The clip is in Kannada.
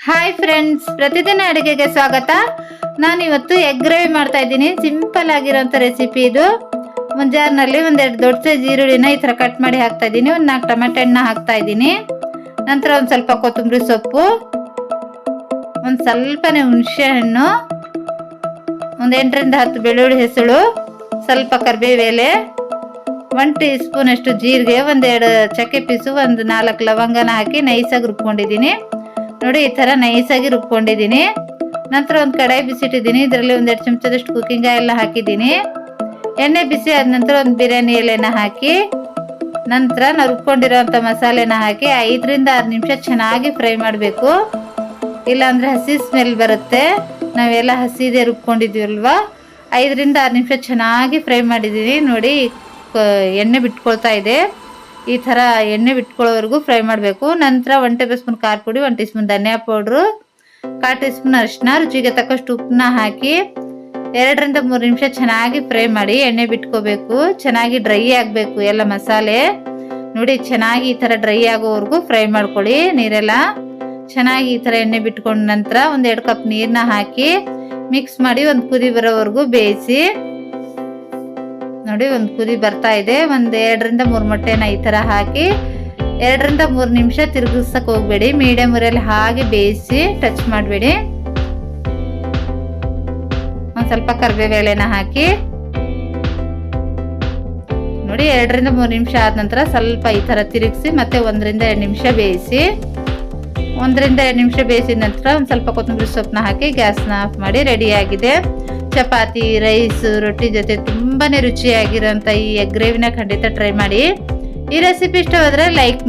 ಹಾಯ್ ಫ್ರೆಂಡ್ಸ್, ಪ್ರತಿದಿನ ಅಡುಗೆಗೆ ಸ್ವಾಗತ. ನಾನಿವತ್ತು ಎಗ್ ಗ್ರೇವಿ ಮಾಡ್ತಾ ಇದ್ದೀನಿ. ಸಿಂಪಲ್ ಆಗಿರೋಂಥ ರೆಸಿಪಿ ಇದು. ಒಂದು ಜಾರ್ನಲ್ಲಿ ಒಂದೆರಡು ದೊಡ್ಡ ಸೈಜ್ ಈರುಳ್ಳಿನ ಈ ಥರ ಕಟ್ ಮಾಡಿ ಹಾಕ್ತಾ ಇದ್ದೀನಿ. ಒಂದು 4 ಟೊಮೆಟೊ ಹಣ್ಣು ಹಾಕ್ತಾ ಇದ್ದೀನಿ. ನಂತರ ಒಂದು ಸ್ವಲ್ಪ ಕೊತ್ತಂಬರಿ ಸೊಪ್ಪು, ಒಂದು ಸ್ವಲ್ಪನೇ ಹುಣಸೆ ಹಣ್ಣು, ಒಂದು 8ರಿಂದ 10 ಬೆಳ್ಳುಳ್ಳಿ ಹೆಸಳು, ಸ್ವಲ್ಪ ಕರಿಬೇವು ಎಲೆ, 1 ಟೀ ಸ್ಪೂನ್ ಅಷ್ಟು ಜೀರಿಗೆ, ಒಂದೆರಡು ಚಕ್ಕೆ ಪೀಸು, ಒಂದು 4 ಲವಂಗನ ಹಾಕಿ ನೈಸಾಗಿ ರುಬ್ಕೊಂಡಿದ್ದೀನಿ. ನೋಡಿ, ಈ ಥರ ನೈಸಾಗಿ ರುಬ್ಕೊಂಡಿದ್ದೀನಿ. ನಂತರ ಒಂದು ಕಡಾಯಿ ಬಿಸಿಟ್ಟಿದ್ದೀನಿ. ಇದರಲ್ಲಿ 1-2 ಚಮಚದಷ್ಟು ಕುಕ್ಕಿಂಗ್ ಆಯಿಲ್ನ ಹಾಕಿದ್ದೀನಿ. ಎಣ್ಣೆ ಬಿಸಿ ಆದ ನಂತರ ಒಂದು ಬಿರಿಯಾನಿ ಎಲೆನ ಹಾಕಿ, ನಂತರ ನಾವು ರುಬ್ಕೊಂಡಿರೋಂಥ ಮಸಾಲೆನ ಹಾಕಿ 5ರಿಂದ 6 ನಿಮಿಷ ಚೆನ್ನಾಗಿ ಫ್ರೈ ಮಾಡಬೇಕು. ಇಲ್ಲಾಂದರೆ ಹಸಿ ಸ್ಮೆಲ್ ಬರುತ್ತೆ. ನಾವೆಲ್ಲ ಹಸಿದೇ ರುಬ್ಕೊಂಡಿದ್ದೀವಲ್ವ. 5ರಿಂದ 6 ನಿಮಿಷ ಚೆನ್ನಾಗಿ ಫ್ರೈ ಮಾಡಿದ್ದೀನಿ. ನೋಡಿ, ಎಣ್ಣೆ ಬಿಟ್ಕೊಳ್ತಾ ಇದೆ. ಈ ಥರ ಎಣ್ಣೆ ಬಿಟ್ಕೊಳ್ಳೋವರೆಗೂ ಫ್ರೈ ಮಾಡಬೇಕು. ನಂತರ 1 ಟೇಬಲ್ ಸ್ಪೂನ್ ಖಾರ ಪುಡಿ, 1 ಟೀ ಸ್ಪೂನ್ ಧನಿಯಾ ಪೌಡ್ರು, 1/4 ಟೀ ಸ್ಪೂನ್ ಅರಿಶಿನ, ರುಚಿಗೆ ತಕ್ಕಷ್ಟು ಉಪ್ಪನ್ನ ಹಾಕಿ 2ರಿಂದ 3 ನಿಮಿಷ ಚೆನ್ನಾಗಿ ಫ್ರೈ ಮಾಡಿ ಎಣ್ಣೆ ಬಿಟ್ಕೋಬೇಕು. ಚೆನ್ನಾಗಿ ಡ್ರೈ ಆಗಬೇಕು ಎಲ್ಲ ಮಸಾಲೆ. ನೋಡಿ, ಚೆನ್ನಾಗಿ ಈ ಥರ ಡ್ರೈ ಆಗೋವರೆಗೂ ಫ್ರೈ ಮಾಡ್ಕೊಳ್ಳಿ. ನೀರೆಲ್ಲ ಚೆನ್ನಾಗಿ ಈ ಥರ ಎಣ್ಣೆ ಬಿಟ್ಕೊಂಡ ನಂತರ 1-2 ಕಪ್ ನೀರನ್ನ ಹಾಕಿ ಮಿಕ್ಸ್ ಮಾಡಿ ಒಂದು ಕುದಿ ಬರೋವರೆಗೂ ಬೇಯಿಸಿ. ನೋಡಿ, ಒಂದು ಕುದಿ ಬರ್ತಾ ಇದೆ. 2ರಿಂದ 3 ಮೊಟ್ಟೆನ ಈ ಥರ ಹಾಕಿ 2ರಿಂದ 3 ನಿಮಿಷ ತಿರುಗಿಸಕ್ಕೆ ಹೋಗಬೇಡಿ. ಮೀಡಿಯಮ್ ಊರಲ್ಲಿ ಹಾಗೆ ಬೇಯಿಸಿ, ಟಚ್ ಮಾಡಬೇಡಿ. ಒಂದು ಸ್ವಲ್ಪ ಕರಿಬೇವು ಎಲೆನ ಹಾಕಿ ನೋಡಿ, 2ರಿಂದ 3 ನಿಮಿಷ ಆದ ನಂತರ ಸ್ವಲ್ಪ ಈ ಥರ ತಿರುಗಿಸಿ ಮತ್ತೆ 1ರಿಂದ 2 ನಿಮಿಷ ಬೇಯಿಸಿ. 1ರಿಂದ 2 ನಿಮಿಷ ಬೇಯಿಸಿದ ನಂತರ ಒಂದು ಸ್ವಲ್ಪ ಕೊತ್ತಂಬರಿ ಸೊಪ್ಪನ್ನ ಹಾಕಿ ಗ್ಯಾಸ್ನ ಆಫ್ ಮಾಡಿ. ರೆಡಿಯಾಗಿದೆ. ಚಪಾತಿ, ರೈಸ್, ರೊಟ್ಟಿ ಜೊತೆ ತುಂಬಾ ರುಚಿಯಾಗಿರೋಂಥ ಈ ಎಗ್ ಗ್ರೇವಿನ ಖಂಡಿತ ಟ್ರೈ ಮಾಡಿ. ಈ ರೆಸಿಪಿ ಇಷ್ಟವಾದರೆ ಲೈಕ್